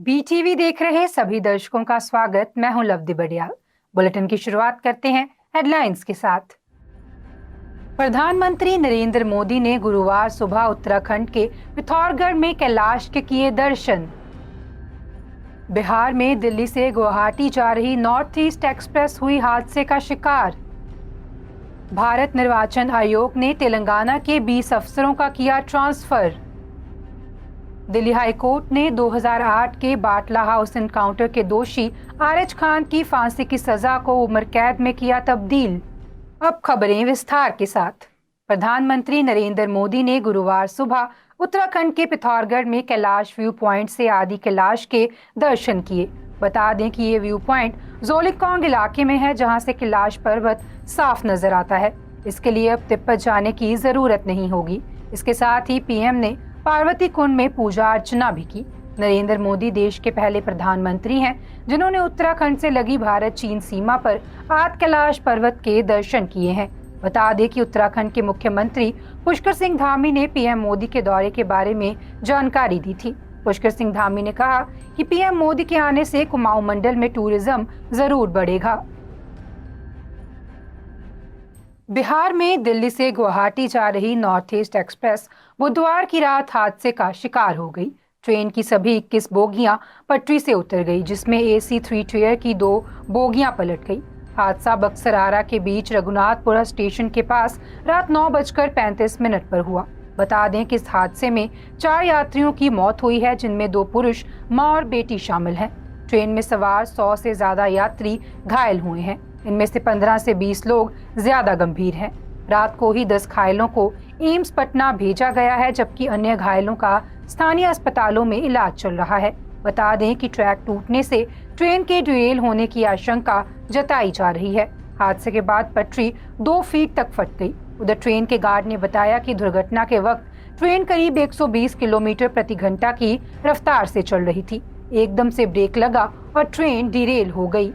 BTV देख रहे सभी दर्शकों का स्वागत। मैं हूं लवदी बडियाल। बुलेटिन की शुरुआत करते हैं हेडलाइंस के साथ। प्रधानमंत्री नरेंद्र मोदी ने गुरुवार सुबह उत्तराखंड के पिथौरागढ़ में कैलाश के किए दर्शन। बिहार में दिल्ली से गुवाहाटी जा रही नॉर्थ ईस्ट एक्सप्रेस हुई हादसे का शिकार। भारत निर्वाचन आयोग ने तेलंगाना के 20 अफसरों का किया ट्रांसफर। दिल्ली हाई कोर्ट ने 2008 के बाटला हाउस एनकाउंटर के दोषी आरिज खान की फांसी की सजा को उम्र कैद में किया तब्दील। अब खबरें विस्तार के साथ। प्रधानमंत्री नरेंद्र मोदी ने गुरुवार सुबह उत्तराखंड के पिथौरागढ़ में कैलाश व्यू पॉइंट से आदि कैलाश के दर्शन किए। बता दें कि ये व्यू पॉइंट जोलिकोंग इलाके में है, जहां से कैलाश पर्वत साफ नजर आता है। इसके लिए अब तिब्बत जाने की जरूरत नहीं होगी। इसके साथ ही पीएम ने पार्वती कुंड में पूजा अर्चना भी की। नरेंद्र मोदी देश के पहले प्रधानमंत्री हैं जिन्होंने उत्तराखंड से लगी भारत चीन सीमा पर आद कैलाश पर्वत के दर्शन किए हैं। बता दें कि उत्तराखंड के मुख्यमंत्री पुष्कर सिंह धामी ने पीएम मोदी के दौरे के बारे में जानकारी दी थी। पुष्कर सिंह धामी ने कहा कि पीएम मोदी के आने से कुमाऊं मंडल में टूरिज्म जरूर बढ़ेगा। बिहार में दिल्ली से गुवाहाटी जा रही नॉर्थ ईस्ट एक्सप्रेस बुधवार की रात हादसे का शिकार हो गई। ट्रेन की सभी 21 बोगियां पटरी से उतर गई, जिसमें AC 3 टियर की 2 बोगियां पलट गई। हादसा बक्सर आरा के बीच रघुनाथपुरा स्टेशन के पास रात 9:35 पर हुआ। बता दें कि इस हादसे में 4 यात्रियों की मौत हुई है, जिनमें 2 पुरुष, मां और बेटी शामिल हैं। ट्रेन में सवार 100 से ज्यादा यात्री घायल हुए हैं। इनमें से 15 से 20 लोग ज्यादा गंभीर हैं। रात को ही 10 घायलों को एम्स पटना भेजा गया है, जबकि अन्य घायलों का स्थानीय अस्पतालों में इलाज चल रहा है। बता दें कि ट्रैक टूटने से ट्रेन के ड्यूएल होने की आशंका जताई जा रही है। हादसे के बाद पटरी 2 फीट तक फट गई। उधर ट्रेन के गार्ड ने बताया कि दुर्घटना के वक्त ट्रेन करीब 120 किलोमीटर प्रति घंटा की रफ्तार से चल रही थी। एकदम से ब्रेक लगा और ट्रेन डिरेल हो गई।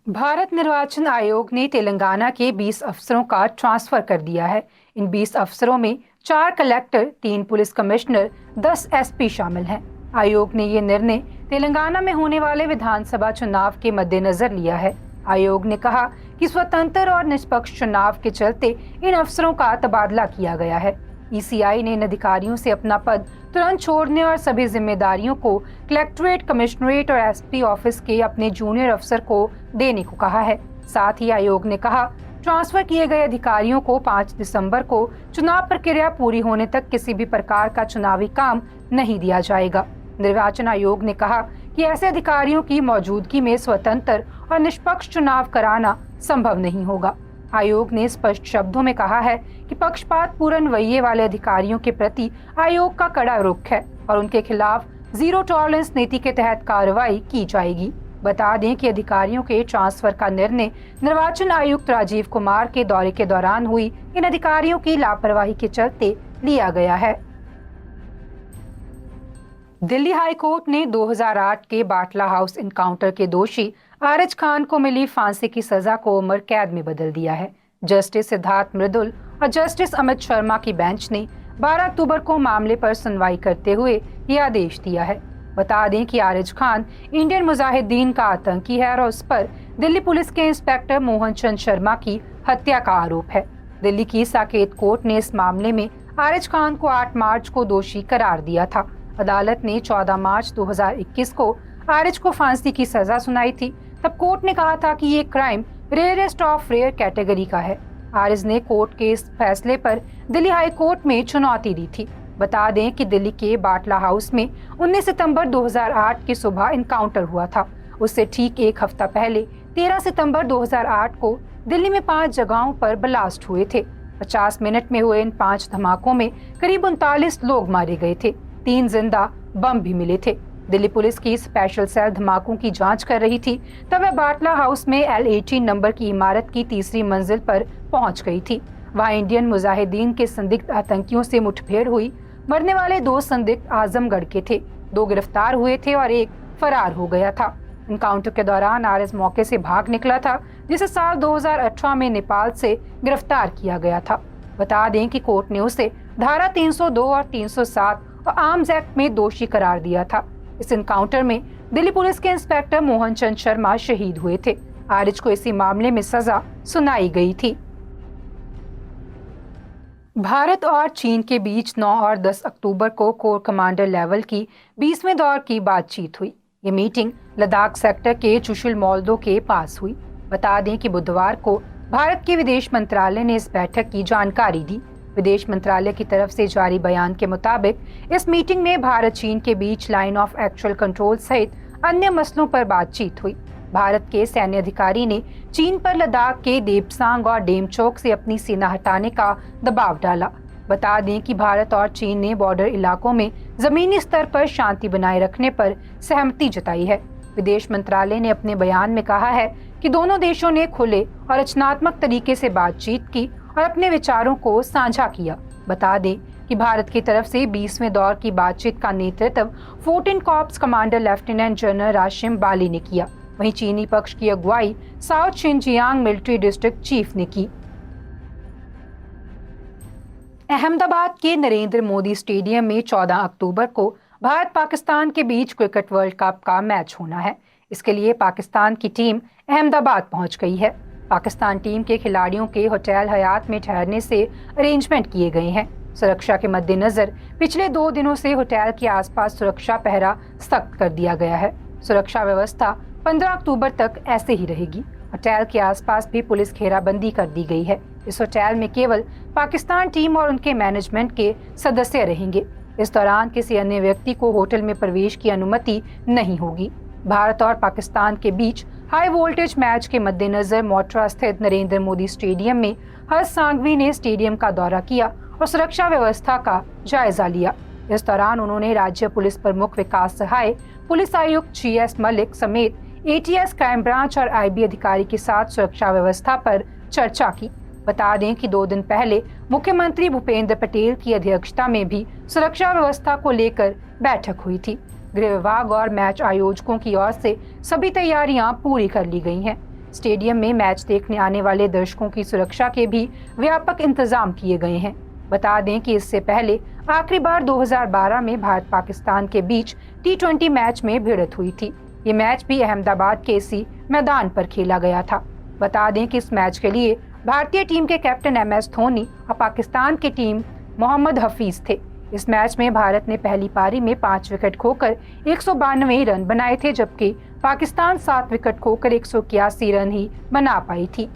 भारत निर्वाचन आयोग ने तेलंगाना के 20 अफसरों का ट्रांसफर कर दिया है। इन 20 अफसरों में 4 कलेक्टर, 3 पुलिस कमिश्नर, 10 SP शामिल हैं। आयोग ने ये निर्णय तेलंगाना में होने वाले विधानसभा चुनाव के मद्देनजर लिया है। आयोग ने कहा कि स्वतंत्र और निष्पक्ष चुनाव के चलते इन अफसरों का तबादला किया गया है। ECI ने इन अधिकारियों से अपना पद तुरंत छोड़ने और सभी जिम्मेदारियों को कलेक्ट्रेट, कमिश्नरेट और SP ऑफिस के अपने जूनियर अफसर को देने को कहा है। साथ ही आयोग ने कहा, ट्रांसफर किए गए अधिकारियों को 5 दिसंबर को चुनाव प्रक्रिया पूरी होने तक किसी भी प्रकार का चुनावी काम नहीं दिया जाएगा। निर्वाचन आयोग ने कहा कि ऐसे अधिकारियों की मौजूदगी में स्वतंत्र और निष्पक्ष चुनाव कराना संभव नहीं होगा। आयोग ने स्पष्ट शब्दों में कहा है कि पक्षपात पूर्ण रवैये वाले अधिकारियों के प्रति आयोग का कड़ा रुख है और उनके खिलाफ जीरो टॉलरेंस नीति के तहत कार्रवाई की जाएगी। बता दें कि अधिकारियों के ट्रांसफर का निर्णय निर्वाचन आयुक्त राजीव कुमार के दौरे के दौरान हुई इन अधिकारियों की लापरवाही के चलते लिया गया है। दिल्ली हाई कोर्ट ने 2008 के बाटला हाउस एनकाउंटर के दोषी आरिज खान को मिली फांसी की सजा को उम्र कैद में बदल दिया है। जस्टिस सिद्धार्थ मृदुल और जस्टिस अमित शर्मा की बेंच ने 12 अक्टूबर को मामले पर सुनवाई करते हुए यह आदेश दिया है। बता दें कि आरिज खान इंडियन मुजाहिदीन का आतंकी है और उस पर दिल्ली पुलिस के इंस्पेक्टर मोहन चंद शर्मा की हत्या का आरोप है। दिल्ली की साकेत कोर्ट ने इस मामले में आरिज खान को 8 मार्च को दोषी करार दिया था। अदालत ने 14 मार्च 2021 को आरिज को फांसी की सजा सुनाई थी। तब कोर्ट ने कहा था कि ये crime rarest of rare category का है। आरिज ने कोर्ट के इस फैसले पर दिल्ली हाई कोर्ट में चुनौती दी थी। बता दें कि दिल्ली के बाटला हाउस में 19 सितंबर 2008 की सुबह एनकाउंटर हुआ था। उससे ठीक एक हफ्ता पहले 13 सितंबर 2008 को दिल्ली में 5 जगहों पर ब्लास्ट हुए थे। 50 मिनट में हुए इन 5 धमाकों में करीब 39 लोग मारे गए थे। 3 जिंदा बम भी मिले थे। दिल्ली पुलिस की स्पेशल सेल धमाकों की जांच कर रही थी, तब वह बाटला हाउस में L18 नंबर की इमारत की 3री मंजिल पर पहुंच गई थी। वहां इंडियन मुजाहिदीन के संदिग्ध आतंकियों से मुठभेड़ हुई। मरने वाले 2 संदिग्ध आजमगढ़ के थे, 2 गिरफ्तार हुए थे और 1 फरार हो गया था। एनकाउंटर के दौरान आरिज मौके से भाग निकला था, जिसे साल 2018 में नेपाल से गिरफ्तार किया गया था। बता दें कि कोर्ट ने उसे धारा 302 और 307 और आर्म्स एक्ट में दोषी करार दिया था। इस एनकाउंटर में दिल्ली पुलिस के इंस्पेक्टर मोहन चंद शर्मा शहीद हुए थे। आरिज को इसी मामले में सजा सुनाई गई थी। भारत और चीन के बीच 9 और 10 अक्टूबर को कोर कमांडर लेवल की 20वें दौर की बातचीत हुई। ये मीटिंग लद्दाख सेक्टर के चुशुल मोल्दो के पास हुई। बता दें कि बुधवार को भारत के विदेश मंत्रालय ने इस बैठक की जानकारी दी। विदेश मंत्रालय की तरफ से जारी बयान के मुताबिक इस मीटिंग में भारत चीन के बीच लाइन ऑफ एक्चुअल कंट्रोल सहित अन्य मसलों पर बातचीत हुई। भारत के सैन्य अधिकारी ने चीन पर लद्दाख के देपसांग और डेमचोक से अपनी सेना हटाने का दबाव डाला। बता दें कि भारत और चीन ने बॉर्डर इलाकों में जमीनी स्तर पर शांति बनाए रखने पर सहमति जताई है। विदेश मंत्रालय ने अपने बयान में कहा है कि दोनों देशों ने खुले और रचनात्मक तरीके से बातचीत की और अपने विचारों को साझा किया। बता दें कि भारत की तरफ से 20वें दौर की बातचीत का नेतृत्व 14 कॉर्प्स कमांडर लेफ्टिनेंट जनरल राशिम बाली ने किया। वहीं चीनी पक्ष की अगुवाई south Xinjiang military district chief ने की। अहमदाबाद के नरेंद्र मोदी स्टेडियम में 14 अक्टूबर को भारत पाकिस्तान के बीच क्रिकेट वर्ल्ड कप का मैच होना है। इसके लिए पाकिस्तान की टीम अहमदाबाद पहुंच गई है। पाकिस्तान टीम के खिलाड़ियों के होटल हयात में ठहरने से अरेंजमेंट किए गए हैं। सुरक्षा के मद्देनजर पिछले 2 दिनों से होटल के आसपास सुरक्षा पहरा सख्त कर दिया गया है। सुरक्षा व्यवस्था 15 अक्टूबर तक ऐसे ही रहेगी। होटल के आसपास भी पुलिस घेराबंदी कर दी गई है। इस होटल में केवल पाकिस्तान टीम और उनके मैनेजमेंट के सदस्य रहेंगे। इस दौरान किसी अन्य व्यक्ति को होटल में प्रवेश की अनुमति नहीं होगी। भारत और पाकिस्तान के बीच हाई वोल्टेज मैच के मद्देनजर मोटरा स्थित नरेंद्र मोदी स्टेडियम में हर्ष सांघवी ने स्टेडियम का दौरा किया और सुरक्षा व्यवस्था का जायजा लिया। इस दौरान उन्होंने राज्य पुलिस प्रमुख विकास सहाय, पुलिस आयुक्त GS मलिक समेत ATS क्राइम ब्रांच और IB अधिकारी के साथ सुरक्षा व्यवस्था पर चर्चा की। बता दें कि 2 दिन पहले मुख्यमंत्री भूपेंद्र पटेल की अध्यक्षता में भी सुरक्षा व्यवस्था को लेकर बैठक हुई थी। गृह विभाग और मैच आयोजकों की ओर से सभी तैयारियां पूरी कर ली गई हैं। स्टेडियम में मैच देखने आने वाले दर्शकों की सुरक्षा के भी व्यापक इंतजाम किए गए हैं। बता दें कि इससे पहले आखिरी बार 2012 में भारत पाकिस्तान के बीच T20 मैच में भिड़ंत हुई थी। ये मैच भी अहमदाबाद के इसी मैदान पर खेला गया था। बता दें कि इस मैच के लिए भारतीय टीम के कैप्टन MS धोनी और पाकिस्तान की टीम मोहम्मद हफीज थे। इस मैच में भारत ने पहली पारी में 5 विकेट खोकर 192 रन बनाए थे, जबकि पाकिस्तान 7 विकेट खोकर 181 रन ही बना पाई थी।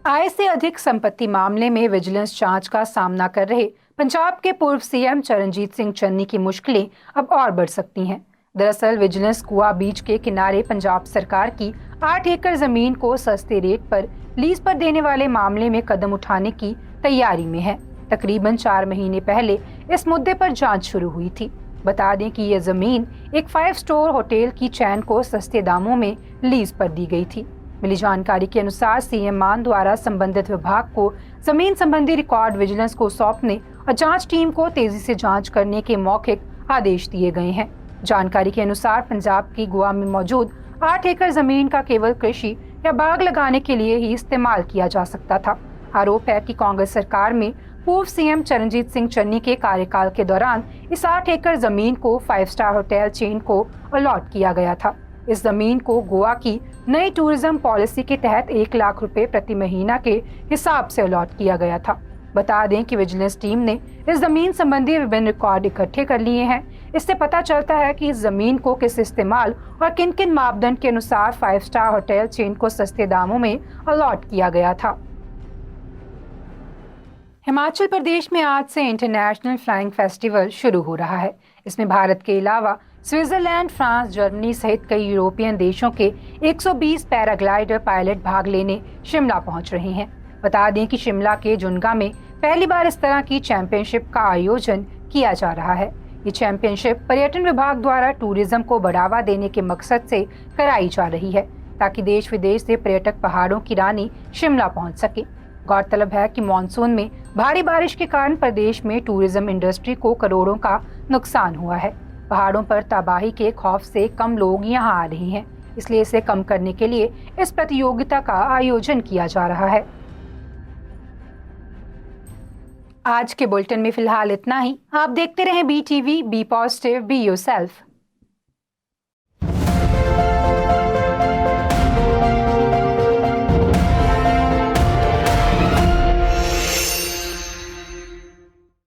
आय से अधिक संपत्ति मामले में विजिलेंस जांच का सामना कर रहे पंजाब के पूर्व CM चरणजीत सिंह चन्नी की मुश्किलें अब और बढ़ सकती हैं। दरअसल विजिलेंस कुआ बीच के किनारे पंजाब सरकार की 8 एकड़ जमीन को सस्ते रेट पर लीज पर देने वाले मामले में कदम उठाने की तैयारी में है। तकरीबन 4 महीने पहले इस मुद्दे पर जांच शुरू हुई थी। बता दें कि यह जमीन एक 5 स्टार होटल की चैन को सस्ते दामों में लीज पर दी गई थी। मिली जानकारी के अनुसार CM मान द्वारा संबंधित विभाग को जमीन संबंधी रिकॉर्ड विजिलेंस को सौंपने और जांच टीम को तेजी से जांच करने के मौखिक आदेश दिए गए हैं। जानकारी के अनुसार पंजाब की गोवा में मौजूद 8 एकड़ जमीन का केवल कृषि या बाग लगाने के लिए ही इस्तेमाल किया जा सकता था। आरोप है कि कांग्रेस सरकार में पूर्व CM चरणजीत सिंह चन्नी के कार्यकाल के दौरान इस 8 एकड़ जमीन को 5 स्टार होटल चेन को अलॉट किया गया था। इस जमीन को गोवा की नई टूरिज्म पॉलिसी के तहत 1 लाख रुपए प्रति महीना के हिसाब से अलॉट किया गया था। बता दें कि विजिलेंस टीम ने इस जमीन संबंधी विभिन्न रिकॉर्ड इकट्ठे कर लिए हैं। इससे पता चलता है कि इस जमीन को किस इस्तेमाल और किन किन मापदंड के अनुसार 5 स्टार होटल चेन को सस्ते दामों में अलॉट किया गया था। हिमाचल प्रदेश में आज से इंटरनेशनल फ्लाइंग फेस्टिवल शुरू हो रहा है। इसमें भारत के अलावा स्विट्जरलैंड, फ्रांस, जर्मनी सहित कई यूरोपियन देशों के 120 पैराग्लाइडर पायलट भाग लेने शिमला पहुंच रहे हैं। बता दें कि शिमला के जुनगा में पहली बार इस तरह की चैंपियनशिप का आयोजन किया जा रहा है। ये चैंपियनशिप पर्यटन विभाग द्वारा टूरिज्म को बढ़ावा देने के मकसद से कराई जा रही है, ताकि देश विदेश से पर्यटक पहाड़ों की रानी शिमला पहुंच सके। गौरतलब है कि मानसून में भारी बारिश के कारण प्रदेश में टूरिज्म इंडस्ट्री को करोड़ों का नुकसान हुआ है। पहाड़ों पर तबाही के खौफ से कम लोग यहां आ रहे हैं, इसलिए इसे कम करने के लिए इस प्रतियोगिता का आयोजन किया जा रहा है। आज के बुलेटिन में फिलहाल इतना ही। आप देखते रहें BTV, be positive, be yourself.